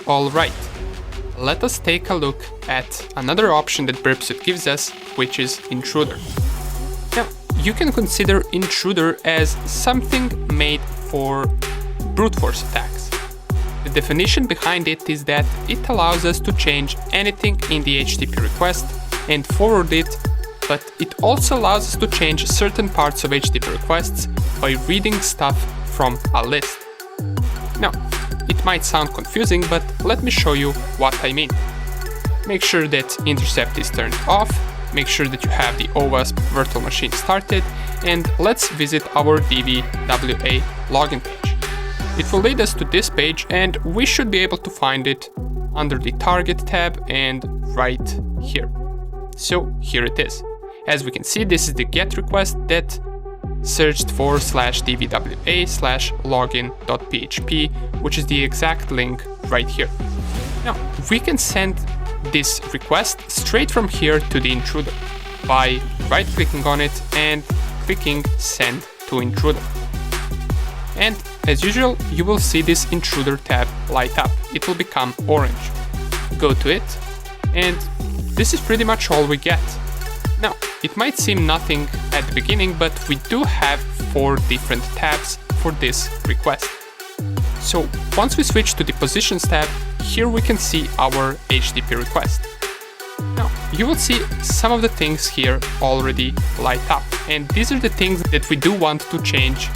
Alright, let us take a look at another option that Burpsuite gives us, which is Intruder. Now, you can consider Intruder as something made for brute force attacks. The definition behind it is that it allows us to change anything in the HTTP request and forward it, but it also allows us to change certain parts of HTTP requests by reading stuff from a list. Now, it might sound confusing, but let me show you what I mean. Make sure that intercept is turned off, make sure that you have the OWASP virtual machine started, and let's visit our DVWA login page. It will lead us to this page, and we should be able to find it under the target tab and right here. So here it is. As we can see, this is the GET request that searched for /dvwa/login.php, which is the exact link right here. Now, we can send this request straight from here to the intruder by right-clicking on it and clicking Send to Intruder. And as usual, you will see this Intruder tab light up. It will become orange. Go to it, and this is pretty much all we get. Now, it might seem nothing at the beginning, but we do have 4 different tabs for this request. So once we switch to the Positions tab, here we can see our HTTP request. Now, you will see some of the things here already light up, and these are the things that we do want to change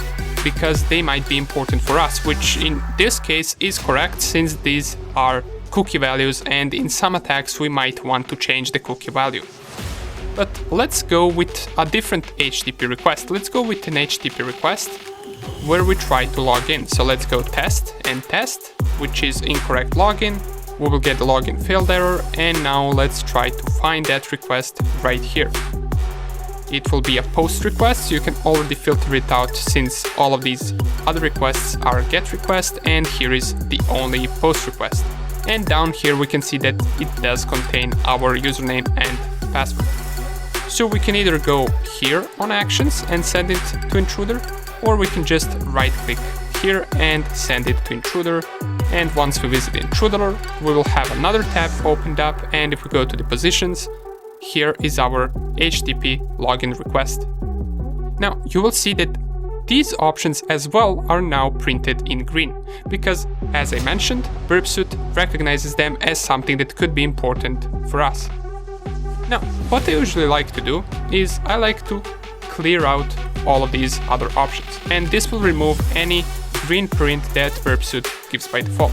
because they might be important for us, which in this case is correct since these are cookie values, and in some attacks we might want to change the cookie value. But let's go with a different HTTP request. Let's go with an HTTP request where we try to log in. So let's go test and test, which is incorrect login. We will get the login failed error, and now let's try to find that request right here. It will be a post request, so you can already filter it out since all of these other requests are GET request, and here is the only post request. And down here we can see that it does contain our username and password. So we can either go here on Actions and send it to Intruder, or we can just right-click here and send it to Intruder. And once we visit Intruder, we will have another tab opened up, and if we go to the Positions, here is our HTTP login request. Now, you will see that these options as well are now printed in green, because, as I mentioned, Burpsuite recognizes them as something that could be important for us. Now, what I usually like to do is I like to clear out all of these other options, and this will remove any green print that Burpsuite gives by default.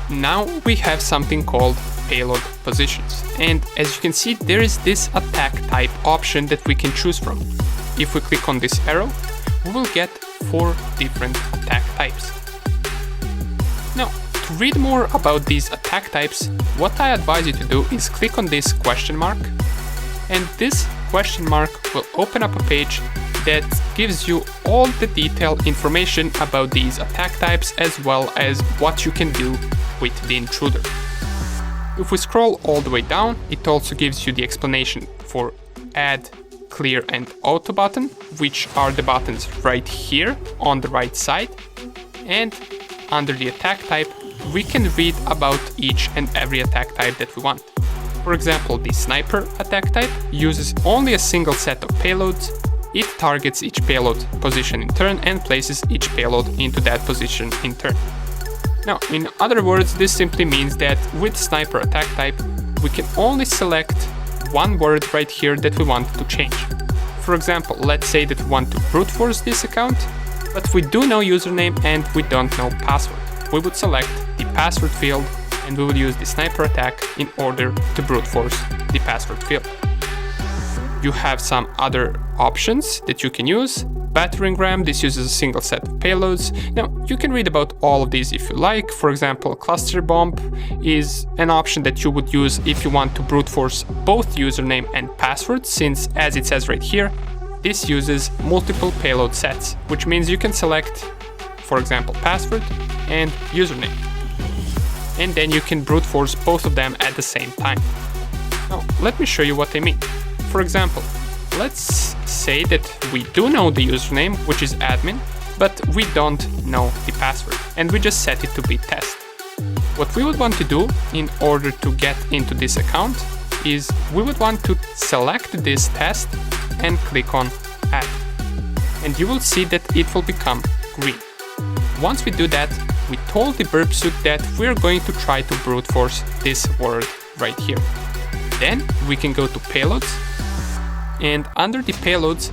Now we have something called payload positions, and as you can see, there is this attack type option that we can choose from. If we click on this arrow, we will get 4 different attack types. Now, to read more about these attack types, what I advise you to do is click on this question mark, and this question mark will open up a page that gives you all the detailed information about these attack types as well as what you can do with the intruder. If we scroll all the way down, it also gives you the explanation for Add, Clear and Auto button, which are the buttons right here on the right side. And under the attack type, we can read about each and every attack type that we want. For example, the sniper attack type uses only a single set of payloads. It targets each payload position in turn and places each payload into that position in turn. Now, in other words, this simply means that with sniper attack type, we can only select one word right here that we want to change. For example, let's say that we want to brute force this account, but we do know username and we don't know password. We would select the password field, and we will use the sniper attack in order to brute force the password field. You have some other options that you can use. Battering ram, this uses a single set of payloads. Now, you can read about all of these if you like. For example, cluster bomb is an option that you would use if you want to brute force both username and password, since, as it says right here, this uses multiple payload sets, which means you can select, for example, password and username. And then you can brute force both of them at the same time. Now, let me show you what I mean. For example, let's say that we do know the username, which is admin, but we don't know the password, and we just set it to be test. What we would want to do in order to get into this account is we would want to select this test and click on Add. And you will see that it will become green. Once we do that, we told the Burpsuite that we're going to try to brute force this word right here. Then we can go to Payloads, and under the Payloads,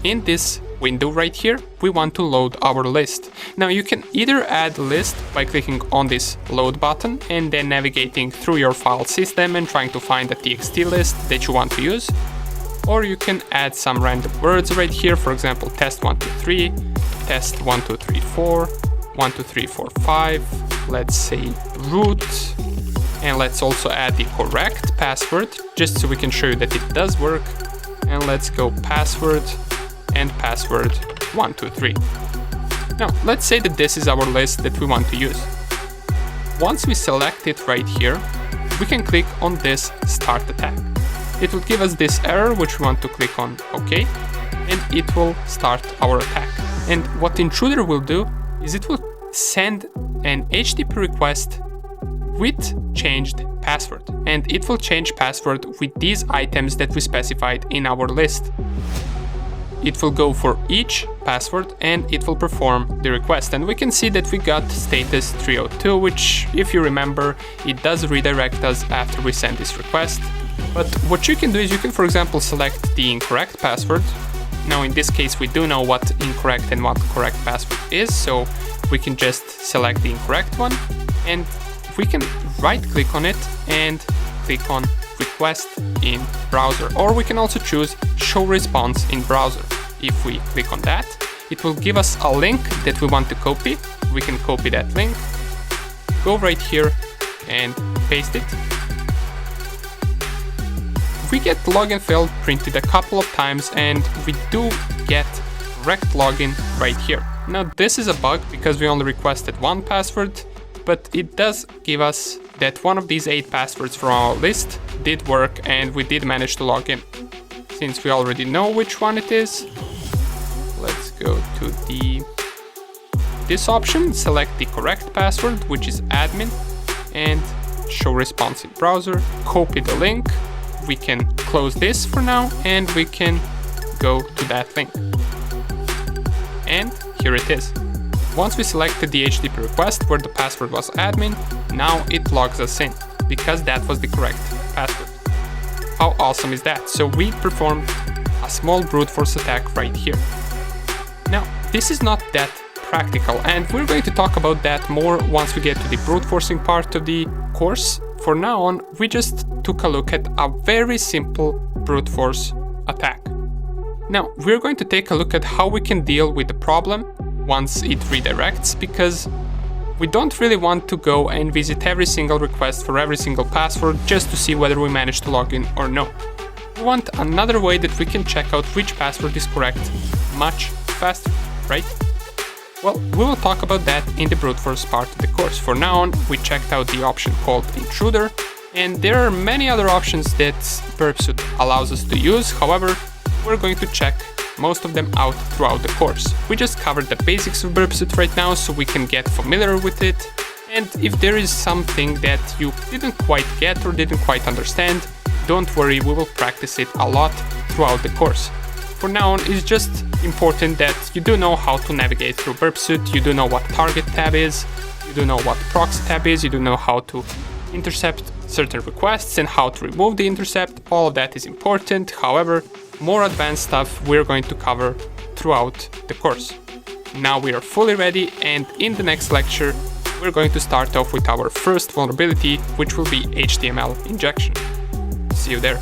in this window right here, we want to load our list. Now you can either add a list by clicking on this load button and then navigating through your file system and trying to find a txt list that you want to use, or you can add some random words right here, for example test123, test1234, 12345, let's say root, and let's also add the correct password just so we can show you that it does work, and let's go password and password 123. Now let's say that this is our list that we want to use. Once we select it right here, we can click on this start attack. It will give us this error which we want to click on OK, and it will start our attack. And what Intruder will do is it will send an HTTP request with changed password, and it will change password with these items that we specified in our list. It will go for each password and it will perform the request, and we can see that we got status 302, which, if you remember, it does redirect us after we send this request. But what you can do is you can, for example, select the incorrect password. Now in this case we do know what incorrect and what correct password is, so we can just select the incorrect one, and we can right click on it and click on request in browser, or we can also choose show response in browser. If we click on that, it will give us a link that we want to copy. We can copy that link, go right here and paste it. We get login failed printed a couple of times, and we do get correct login right here. Now this is a bug because we only requested one password, but it does give us that one of these 8 passwords from our list did work and we did manage to log in. Since we already know which one it is, let's go to this option, select the correct password, which is admin, and show response in browser, copy the link. We can close this for now and we can go to that link. And here it is. Once we selected the HTTP request where the password was admin, now it logs us in because that was the correct password. How awesome is that? So we performed a small brute force attack right here. Now, this is not that practical, and we're going to talk about that more once we get to the brute forcing part of the course. For now on, we just took a look at a very simple brute force attack. Now, we're going to take a look at how we can deal with the problem once it redirects, because we don't really want to go and visit every single request for every single password just to see whether we managed to log in or no. We want another way that we can check out which password is correct much faster, right? Well, we will talk about that in the brute force part of the course. For now on, we checked out the option called Intruder, and there are many other options that Burpsuite allows us to use. However, we're going to check most of them out throughout the course. We just covered the basics of Burpsuite right now so we can get familiar with it, and if there is something that you didn't quite get or didn't quite understand, don't worry, we will practice it a lot throughout the course. For now on, it's just important that you do know how to navigate through Burpsuite, you do know what target tab is, you do know what proxy tab is, you do know how to intercept certain requests and how to remove the intercept. All of that is important. However, more advanced stuff we're going to cover throughout the course. Now we are fully ready, and in the next lecture we're going to start off with our first vulnerability, which will be HTML injection. See you there.